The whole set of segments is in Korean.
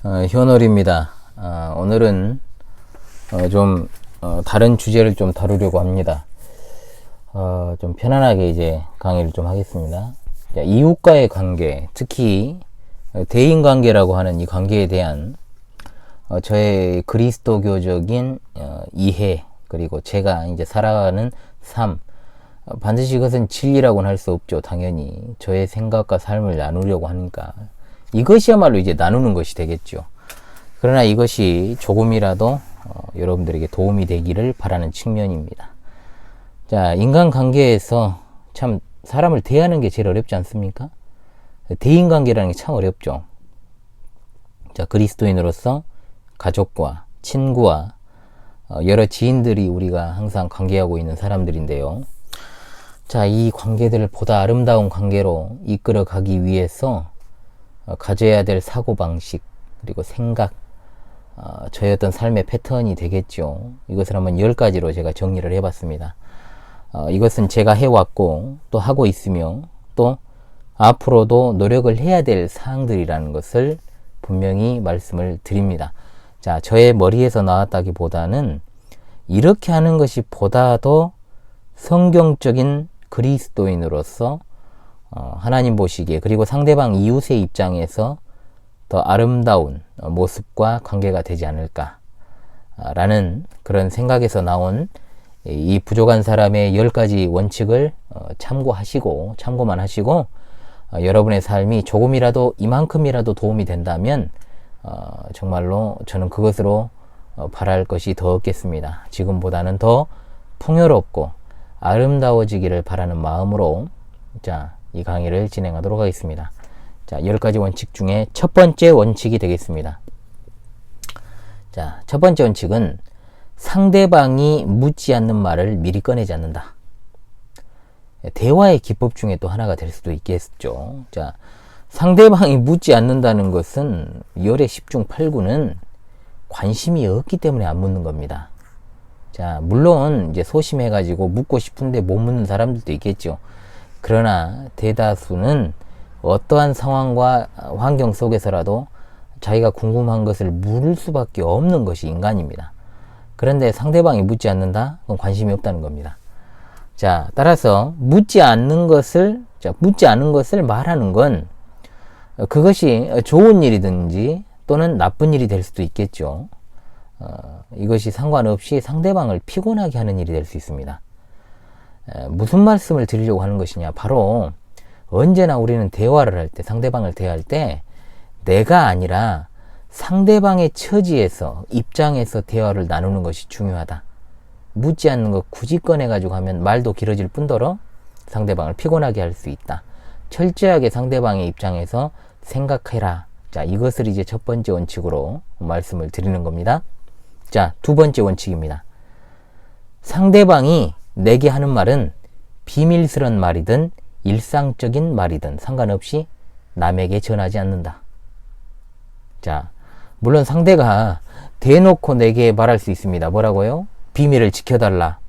현월입니다. 오늘은 다른 주제를 좀 다루려고 합니다. 좀 편안하게 이제 강의를 좀 하겠습니다. 자, 이웃과의 관계, 특히 대인관계라고 하는 이 관계에 대한 저의 그리스도교적인 이해, 그리고 제가 이제 살아가는 삶, 반드시 이것은 진리라고는 할 수 없죠. 당연히 저의 생각과 삶을 나누려고 하니까 이것이야말로 이제 나누는 것이 되겠죠. 그러나 이것이 조금이라도 여러분들에게 도움이 되기를 바라는 측면입니다. 자, 인간관계에서 참 사람을 대하는 게 제일 어렵지 않습니까? 대인관계라는 게 참 어렵죠. 자, 그리스도인으로서 가족과 친구와 여러 지인들이 우리가 항상 관계하고 있는 사람들인데요. 자, 이 관계들을 보다 아름다운 관계로 이끌어 가기 위해서 가져야 될 사고방식, 그리고 생각, 저의 어떤 삶의 패턴이 되겠죠. 이것을 한번 10가지로 제가 정리를 해봤습니다. 이것은 제가 해왔고 또 하고 있으며 또 앞으로도 노력을 해야 될 사항들이라는 것을 분명히 말씀을 드립니다. 자, 저의 머리에서 나왔다기보다는 이렇게 하는 것이 보다 더 성경적인 그리스도인으로서 하나님 보시기에, 그리고 상대방 이웃의 입장에서 더 아름다운 모습과 관계가 되지 않을까 라는 그런 생각에서 나온 이 부족한 사람의 10가지 원칙을 참고만 하시고 여러분의 삶이 조금이라도 이만큼이라도 도움이 된다면 정말로 저는 그것으로 바랄 것이 더 없겠습니다. 지금보다는 더 풍요롭고 아름다워지기를 바라는 마음으로 자, 이 강의를 진행하도록 하겠습니다. 자, 10가지 원칙 중에 첫 번째 원칙이 되겠습니다. 자, 첫 번째 원칙은 상대방이 묻지 않는 말을 미리 꺼내지 않는다. 대화의 기법 중에 또 하나가 될 수도 있겠죠. 자, 상대방이 묻지 않는다는 것은 열의 10중 8구는 관심이 없기 때문에 안 묻는 겁니다. 자, 물론 이제 소심해가지고 묻고 싶은데 못 묻는 사람들도 있겠죠. 그러나 대다수는 어떠한 상황과 환경 속에서라도 자기가 궁금한 것을 물을 수밖에 없는 것이 인간입니다. 그런데 상대방이 묻지 않는다? 그건 관심이 없다는 겁니다. 자, 따라서 묻지 않는 것을 말하는 건 그것이 좋은 일이든지 또는 나쁜 일이 될 수도 있겠죠. 이것이 상관없이 상대방을 피곤하게 하는 일이 될 수 있습니다. 무슨 말씀을 드리려고 하는 것이냐? 바로 언제나 우리는 대화를 할 때, 상대방을 대할 때 내가 아니라 상대방의 처지에서, 입장에서 대화를 나누는 것이 중요하다. 묻지 않는 것 굳이 꺼내가지고 하면 말도 길어질 뿐더러 상대방을 피곤하게 할 수 있다. 철저하게 상대방의 입장에서 생각해라. 자, 이것을 이제 첫 번째 원칙으로 말씀을 드리는 겁니다. 자, 두 번째 원칙입니다. 상대방이 내게 하는 말은 비밀스러운 말이든 일상적인 말이든 상관없이 남에게 전하지 않는다. 자, 물론 상대가 대놓고 내게 말할 수 있습니다. 뭐라고요? 비밀을 지켜달라.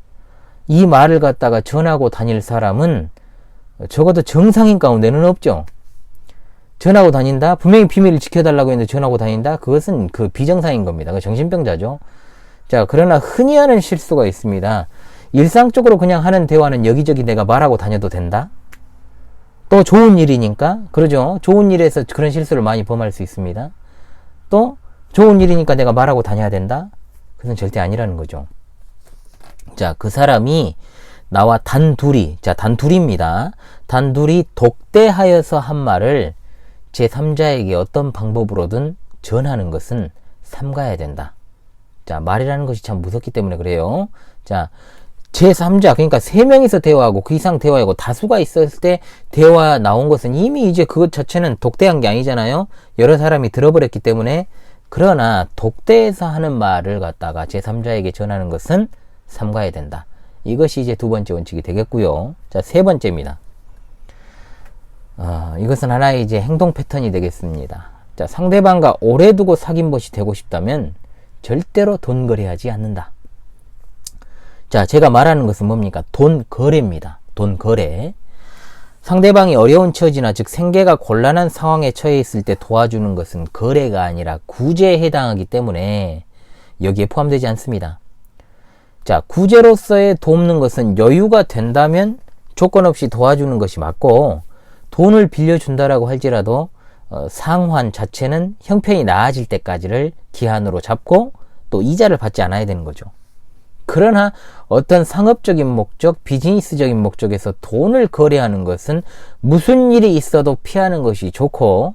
이 말을 갖다가 전하고 다닐 사람은 적어도 정상인 가운데는 없죠. 전하고 다닌다? 분명히 비밀을 지켜달라고 했는데 전하고 다닌다? 그것은 그 비정상인 겁니다. 그 정신병자죠. 자, 그러나 흔히 하는 실수가 있습니다. 일상적으로 그냥 하는 대화는 여기저기 내가 말하고 다녀도 된다? 또 좋은 일이니까, 그러죠. 좋은 일에서 그런 실수를 많이 범할 수 있습니다. 또 좋은 일이니까 내가 말하고 다녀야 된다? 그것은 절대 아니라는 거죠. 자, 그 사람이 나와 단둘입니다. 단둘이 독대하여서 한 말을 제3자에게 어떤 방법으로든 전하는 것은 삼가야 된다. 자, 말이라는 것이 참 무섭기 때문에 그래요. 자, 제3자, 그러니까 3명이서 대화하고 그 이상 대화하고 다수가 있었을 때 대화 나온 것은 이미 이제 그것 자체는 독대한 게 아니잖아요. 여러 사람이 들어버렸기 때문에. 그러나 독대해서 하는 말을 갖다가 제3자에게 전하는 것은 삼가야 된다. 이것이 이제 두 번째 원칙이 되겠고요. 자, 세 번째입니다. 이것은 하나의 이제 행동 패턴이 되겠습니다. 자, 상대방과 오래 두고 사귄 것이 되고 싶다면 절대로 돈 거래하지 않는다. 자, 제가 말하는 것은 뭡니까? 돈 거래입니다. 돈 거래. 상대방이 어려운 처지나 즉 생계가 곤란한 상황에 처해 있을 때 도와주는 것은 거래가 아니라 구제에 해당하기 때문에 여기에 포함되지 않습니다. 자, 구제로서의 돕는 것은 여유가 된다면 조건 없이 도와주는 것이 맞고, 돈을 빌려준다라고 할지라도 상환 자체는 형편이 나아질 때까지를 기한으로 잡고 또 이자를 받지 않아야 되는 거죠. 그러나 어떤 상업적인 목적, 비즈니스적인 목적에서 돈을 거래하는 것은 무슨 일이 있어도 피하는 것이 좋고,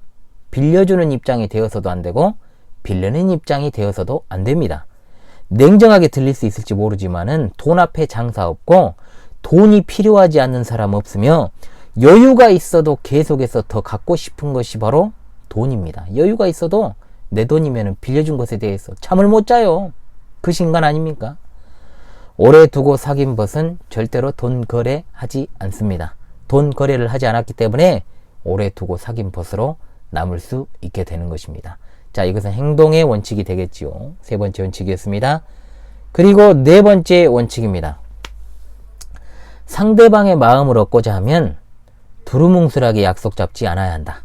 빌려주는 입장이 되어서도 안 되고 빌려는 입장이 되어서도 안 됩니다. 냉정하게 들릴 수 있을지 모르지만은 돈 앞에 장사 없고 돈이 필요하지 않는 사람 없으며, 여유가 있어도 계속해서 더 갖고 싶은 것이 바로 돈입니다. 여유가 있어도 내 돈이면 빌려준 것에 대해서 잠을 못 자요. 그 신간 아닙니까? 오래 두고 사귄 벗은 절대로 돈 거래하지 않습니다. 돈 거래를 하지 않았기 때문에 오래 두고 사귄 벗으로 남을 수 있게 되는 것입니다. 자, 이것은 행동의 원칙이 되겠지요. 세 번째 원칙이었습니다. 그리고 네 번째 원칙입니다. 상대방의 마음을 얻고자 하면 두루뭉술하게 약속 잡지 않아야 한다.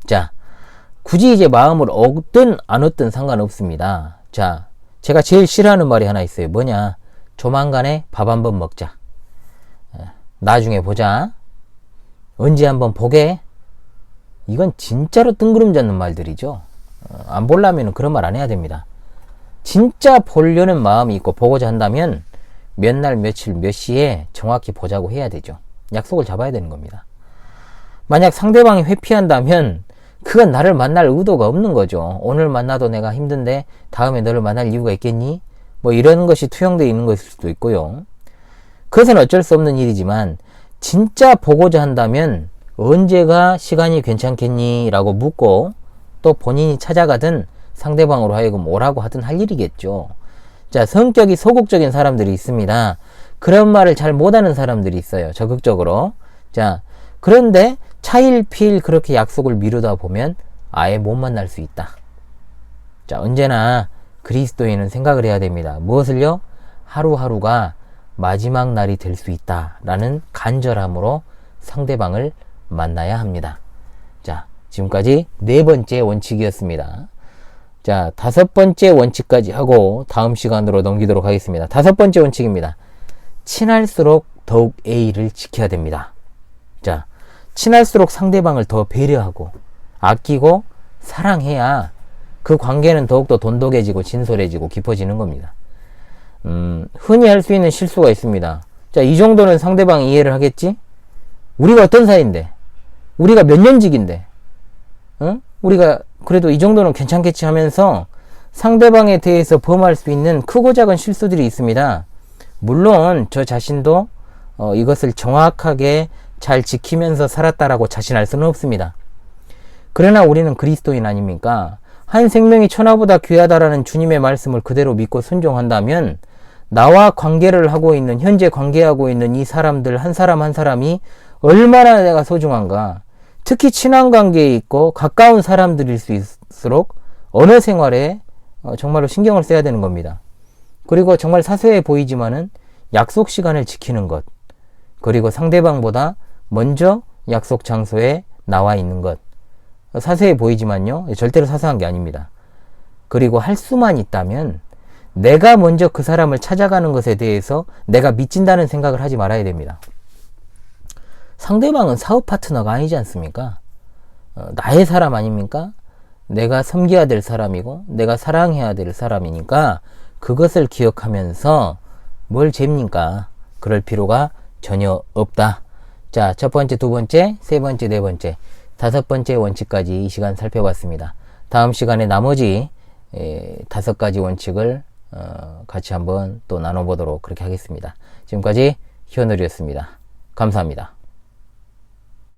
자, 굳이 이제 마음을 얻든 안 얻든 상관없습니다. 자, 제가 제일 싫어하는 말이 하나 있어요. 뭐냐? 조만간에 밥 한번 먹자. 나중에 보자. 언제 한번 보게. 이건 진짜로 뜬구름 잡는 말들이죠. 안 보려면 그런 말 안 해야 됩니다. 진짜 보려는 마음이 있고 보고자 한다면 몇 날 며칠 몇 시에 정확히 보자고 해야 되죠. 약속을 잡아야 되는 겁니다. 만약 상대방이 회피한다면 그건 나를 만날 의도가 없는 거죠. 오늘 만나도 내가 힘든데 다음에 너를 만날 이유가 있겠니? 뭐 이런 것이 투영되어 있는 것일 수도 있고요. 그것은 어쩔 수 없는 일이지만 진짜 보고자 한다면 언제가 시간이 괜찮겠니? 라고 묻고 또 본인이 찾아가든 상대방으로 하여금 오라고 하든 할 일이겠죠. 자, 성격이 소극적인 사람들이 있습니다. 그런 말을 잘 못하는 사람들이 있어요. 적극적으로. 자, 그런데 차일피일 그렇게 약속을 미루다 보면 아예 못 만날 수 있다. 자, 언제나 그리스도인은 생각을 해야 됩니다. 무엇을요? 하루하루가 마지막 날이 될 수 있다 라는 간절함으로 상대방을 만나야 합니다. 자, 지금까지 네 번째 원칙이었습니다. 자, 다섯 번째 원칙까지 하고 다음 시간으로 넘기도록 하겠습니다. 다섯 번째 원칙입니다. 친할수록 더욱 예의를 지켜야 됩니다. 자, 친할수록 상대방을 더 배려하고 아끼고 사랑해야 그 관계는 더욱더 돈독해지고 진솔해지고 깊어지는 겁니다. 흔히 할 수 있는 실수가 있습니다. 자, 이 정도는 상대방이 이해를 하겠지? 우리가 어떤 사이인데? 우리가 몇 년직인데? 응? 우리가 그래도 이 정도는 괜찮겠지 하면서 상대방에 대해서 범할 수 있는 크고 작은 실수들이 있습니다. 물론 저 자신도 이것을 정확하게 잘 지키면서 살았다라고 자신할 수는 없습니다. 그러나 우리는 그리스도인 아닙니까? 한 생명이 천하보다 귀하다라는 주님의 말씀을 그대로 믿고 순종한다면 나와 관계를 하고 있는, 현재 관계하고 있는 이 사람들 한 사람 한 사람이 얼마나 내가 소중한가. 특히 친한 관계에 있고 가까운 사람들일 수 있을수록 언어 생활에 정말로 신경을 써야 되는 겁니다. 그리고 정말 사소해 보이지만은 약속 시간을 지키는 것, 그리고 상대방보다 먼저 약속 장소에 나와 있는 것, 사소해 보이지만요, 절대로 사소한 게 아닙니다. 그리고 할 수만 있다면 내가 먼저 그 사람을 찾아가는 것에 대해서 내가 미친다는 생각을 하지 말아야 됩니다. 상대방은 사업 파트너가 아니지 않습니까? 나의 사람 아닙니까? 내가 섬겨야 될 사람이고 내가 사랑해야 될 사람이니까 그것을 기억하면서 뭘 잽니까? 그럴 필요가 전혀 없다. 자, 첫 번째, 두 번째, 세 번째, 네 번째, 다섯 번째 원칙까지 이 시간 살펴봤습니다. 다음 시간에 나머지 다섯 가지 원칙을 같이 한번 또 나눠보도록 그렇게 하겠습니다. 지금까지 희원을이었습니다. 감사합니다.